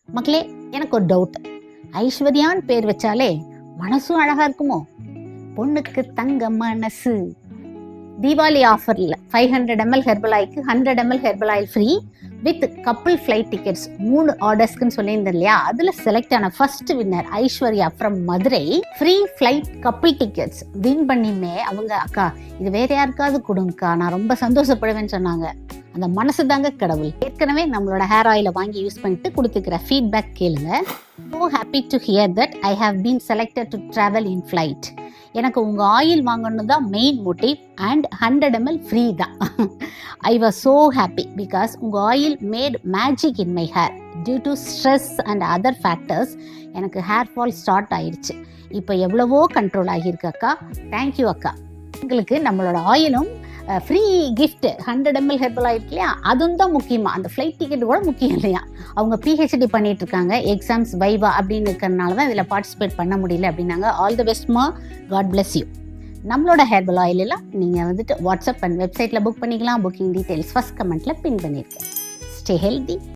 மக்களே, எனக்கு ஒரு டவுட். ஐஸ்வர்யான்னு பேர் வச்சாலே மனசும் அழகா இருக்குமோ? பொண்ணுக்கு தங்க மனசு. தீபாவளி ஆஃபர்ல 500 ml ஹெர்பல் ஆயிலுக்கு 100 ml herbal oil free with couple flight tickets 3 ஆர்டர்ஸ்க்குன்னு சொல்லியிருந்தேன் இல்லையா? அதுல செலக்ட் ஆன first winner Aishwarya from Madurai. Free flight couple tickets win பண்ணியுமே அவங்க, அக்கா இது வேற யாருக்காவது கொடுங்கக்கா, நான் ரொம்ப சந்தோஷப்படுவேன்னு சொன்னாங்க. அந்த மனசு தாங்க கடவுள். ஏற்கனவே நம்மளோட ஹேர் ஆயிலை வாங்கி யூஸ் பண்ணிட்டு கொடுத்துக்கிற ஃபீட்பேக் கேளுங்க. So happy to hear that I have been selected to travel in flight. எனக்கு உங்க ஆயில் வாங்கணும் தான் main motive and 100 ml free தான். I was so happy because உங்க oil made magic in my hair. Due to stress and other factors எனக்கு hair fall start ஆயிடுச்சு. இப்போ எவ்வளவோ கண்ட்ரோல் ஆகியிருக்கு அக்கா. தேங்க்யூ அக்கா. உங்களுக்கு நம்மளோட ஆயிலும் free gift 100 ml herbal oil இல்லையா, அதுவும் தான் முக்கியமா. அந்த ஃப்ளைட் டிக்கெட் கூட முக்கியம் இல்லையா? அவங்க PhD பண்ணிட்டு இருக்காங்க, எக்ஸாம்ஸ் வைவா அப்படின்னு இருக்கிறதுனால தான் இதில் பார்ட்டிசிபேட் பண்ண முடியல அப்படின்னாங்க. ஆல் தி பெஸ்ட்மா, காட் பிளஸ் யூ. நம்மளோட ஹெர்பல் ஆயில் எல்லாம் நீங்கள் வாட்ஸ்அப் அண்ட் வெப்சைட்டில் புக் பண்ணிக்கலாம். புக்கிங் டீட்டெயில்ஸ் ஃபர்ஸ்ட் கமெண்ட்டில் பின் பண்ணியிருக்கேன். Stay healthy.